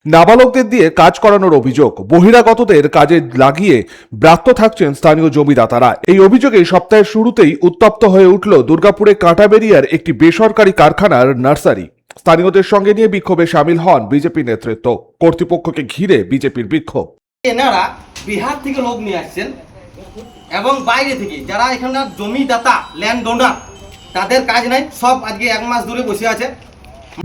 নাবালকদের দিয়ে কাজ করানোর অভিযোগ, বহিরাগতদের কাজে লাগিয়ে ব্যর্থ থাকছেন স্থানীয় জমিদাতারা। এই অভিযোগে সপ্তাহের শুরুতেই উত্তপ্ত হয়ে উঠল দুর্গাপুরে কাঁটাবেরিয়ার একটি বেসরকারি কারখানার নার্সারি। স্থানীয়দের সঙ্গে নিয়ে বিক্ষোভে সামিল হন বিজেপি নেতৃত্ব। কর্তৃপক্ষকে ঘিরে বিজেপির বিক্ষোভ। এনারা বিহার থেকে লোক নিয়ে আসছেন এবং বাইরে থেকে যারা এখানকার জমিদাতা ল্যান্ড ওনার তাদের কাজ নাই, সব আজকে এক মাস ধরে বসে আছে।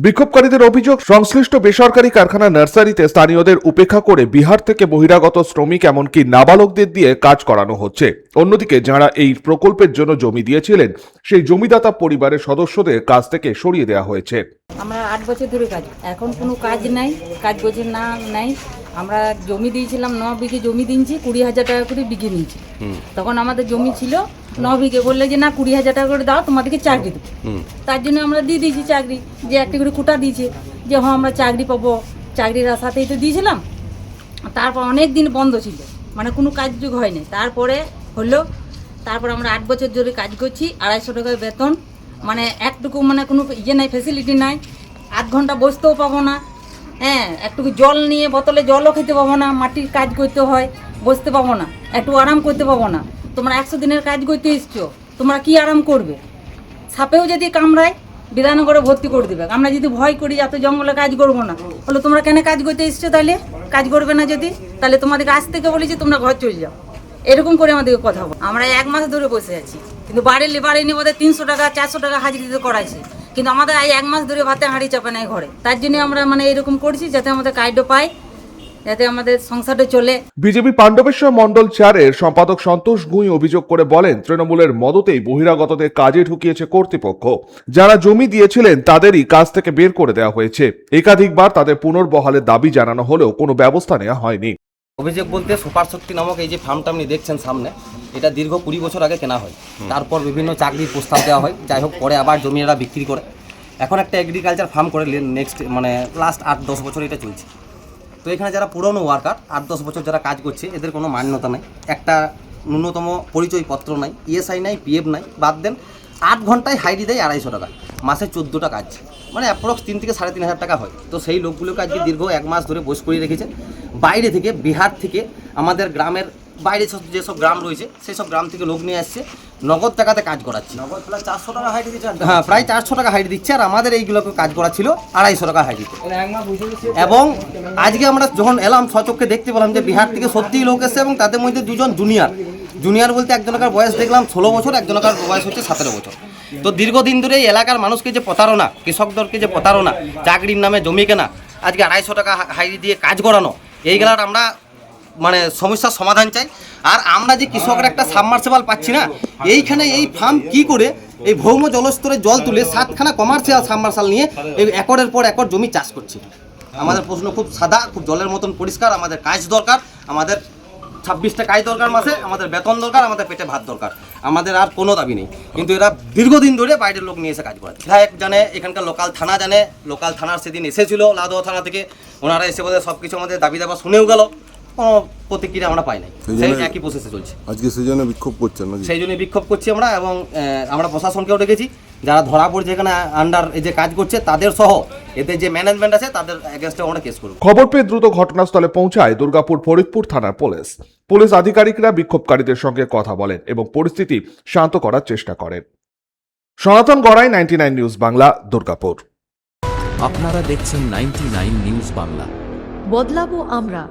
বিক্ষোভকারীদের অভিযোগ, সংশ্লিষ্ট বেসরকারি কারখানা নার্সারিতে স্থানীয়দের উপেক্ষা করে বিহার থেকে বহিরাগত শ্রমিক এমনকি নাবালকদের দিয়ে কাজ করানো হচ্ছে। অন্যদিকে যারা এই প্রকল্পের জন্য জমি দিয়েছিলেন সেই জমিদাতা পরিবারের সদস্যদের কাজ থেকে সরিয়ে দেওয়া হয়েছে। আমরা 8 বছর ধরে কাজ, এখন কোনো কাজ নাই, কাজ বোঝে না নাই। আমরা জমি দিয়েছিলাম 9 বিঘে জমি দিয়েছি, 20,000 টাকা করে বিঘে নিয়েছি। তখন আমাদের জমি ছিল 9 বিঘে, বললে যে না 20,000 টাকা করে দাও, তোমাদেরকে চাকরি দেবো। তার জন্য আমরা দিয়ে দিয়েছি চাকরি, যে একটা করে কোটা দিয়েছে যে হ্যাঁ আমরা চাকরি পাবো, চাকরির আশাতেই তো দিয়েছিলাম। তারপর অনেক দিন বন্ধ ছিল, মানে কোনো কাজযোগ হয়নি। তারপরে হলো, তারপর আমরা 8 বছর ধরে কাজ করছি, 250 টাকা বেতন, মানে একটুকু মানে কোনো ইয়ে নাই, ফ্যাসিলিটি নাই। 8 ঘন্টা বসতেও পাবো না, হ্যাঁ একটুকু জল নিয়ে বোতলে জলও খেতে পাবো না, মাটির কাজ করতে হয়, বসতে পাবো না, একটু আরাম করতে পাবো না। তোমরা 100 দিনের কাজ করতে এসছো, তোমরা কি আরাম করবে? সাপেও যদি কামড়ায় বিধাননগরে ভর্তি করে দেবে। আমরা যদি ভয় করি এত জঙ্গলে কাজ করবো না, বলো তোমরা কেন কাজ করতে এসছো? তাহলে কাজ করবে না যদি, তাহলে তোমাদেরকে আজ থেকে বলেছি তোমরা ঘর চলে যাও, এরকম করে আমাদেরকে কথা বল। আমরা 1 মাস ধরে বসে আছি, কিন্তু বাড়ির লেবার এনে বোধহয় 300 টাকা 400 টাকা হাজিরি দিতে করাইছে, কিন্তু আমাদের এই 1 মাস ধরে ভাতে হাঁড়ি চাপে নাই ঘরে। তার জন্য আমরা মানে এরকম করছি যাতে আমাদের কাজটা পাই, যাতে আমাদের সংসারটা চলে। বিজেপি পাণ্ডবেশ্বর মণ্ডল 4-এর সম্পাদক সন্তোষ গুঁই অভিযোগ করে বলেন, তৃণমূলের মদতেই বহিরাগতদের কাজে ঢুকিয়েছে কর্তৃপক্ষ। যারা জমি দিয়েছিলেন তাদেরই কাজ থেকে বের করে দেওয়া হয়েছে। একাধিকবার তাদের পুনর্বহালের দাবি জানানো হলেও কোনো ব্যবস্থা নেওয়া হয়নি। অভিযোগ বলতে সুপার শক্তি নামক এই যে ফার্মটা আপনি দেখছেন সামনে, এটা দীর্ঘ 20 বছর আগে কেনা হয়। তারপর বিভিন্ন চাকরির প্রস্তাব দেওয়া হয়, যাই হোক পরে আবার জমিরা বিক্রি করে এখন একটা এগ্রিকালচার ফার্ম করে নেক্সট মানে লাস্ট 8-10 বছর এটা চলছে। তো এখানে যারা পুরনো ওয়ার্কার 8-10 বছর যারা কাজ করছে, এদের কোনো মান্যতা নাই, একটা ন্যূনতম পরিচয়পত্র নাই, ইএসআই নাই, পিএফ নাই, বাদ দেন 8 ঘন্টায় হাইডি দেয় 250 টাকা, মাসে 14টা কাজ, মানে অ্যাপ্রক্স 3 থেকে 3,500 টাকা হয়। তো সেই লোকগুলোকে আজকে দীর্ঘ 1 মাস ধরে বস করে রেখেছে। বাইরে থেকে বিহার থেকে আমাদের গ্রামের বাইরে যেসব গ্রাম রয়েছে সেই সব গ্রাম থেকে লোক নিয়ে আসছে, নগদ টাকাতে কাজ করাচ্ছে। নগদ প্রায় 400 টাকা হাইডি দিচ্ছে, হ্যাঁ প্রায় 400 টাকা হাইডি দিচ্ছে। আর আমাদের এইগুলোকে কাজ করা ছিল 250 টাকা হাইডিতে। এবং আজকে আমরা যখন এলাম স্বচক্ষে দেখতে পেলাম যে বিহার থেকে সত্যিই লোক এসছে, এবং তাদের মধ্যে 2জন জুনিয়র বলতে একজনকার বয়স দেখলাম 16 বছর, একজনকার বয়স হচ্ছে 17 বছর। তো দীর্ঘদিন ধরে এই এলাকার মানুষকে যে প্রতারণা, কৃষকদেরকে যে প্রতারণা, চাকরির নামে জমি কেনা, আজকে 250 টাকা হাইডি দিয়ে কাজ করানো, এইগুলার আমরা মানে সমস্যার সমাধান চাই। আর আমরা যে কৃষকরা একটা সাবমার্সিবল পাচ্ছি না, এইখানে এই ফার্ম কি করে এই ভৌম জলস্তরে জল তুলে 7খানা কমার্শিয়াল সাবমার্সাল নিয়ে এই একরের পর একর জমি চাষ করছে। আমাদের প্রশ্ন খুব সাদা, খুব জলের মতন পরিষ্কার। আমাদের কাজ দরকার, আমাদের 26টা কাজ দরকার মাসে, আমাদের বেতন দরকার, আমাদের পেটে ভাত দরকার, আমাদের আর কোনো দাবি নেই। কিন্তু এরা দীর্ঘদিন ধরে বাইরের লোক নিয়ে এসে কাজ করে। বিধায়ক জানে, এখানকার লোকাল থানা জানে, লোকাল থানার সেদিন এসেছিল লাদোয়া থানা থেকে, ওনারা এসে বোধহয় সব কিছু আমাদের দাবি দাবা শুনেও গেল, কোনো প্রতিক্রিয়া আমরা পাই নাই। সেই একই প্রসেসে চলছে। আজকে সেই জন্য বিক্ষোভ করছেন নাকি? সেই জন্য বিক্ষোভ করছি আমরা, এবং আমরা প্রশাসনকেও ডেকেছি, যারা ধরা পড়ছে এখানে আন্ডার এই যে কাজ করছে তাদের সহ এতে যে ম্যানেজমেন্ট আছে তাদের এগেইনস্টে আমরা কেস করব। খবর পেয়ে দ্রুত ঘটনাস্থলে পৌঁছায় দুর্গাপুর ফরিদপুর থানার পুলিশ আধিকারিকরা বিক্ষোভকারীদের সঙ্গে কথা বলেন এবং পরিস্থিতি শান্ত করার চেষ্টা করেন। সনাতন গড়াই, 99 নিউজ বাংলা, দুর্গাপুর। আপনারা দেখছেন 99 নিউজ বাংলা। বদলাবো আমরা।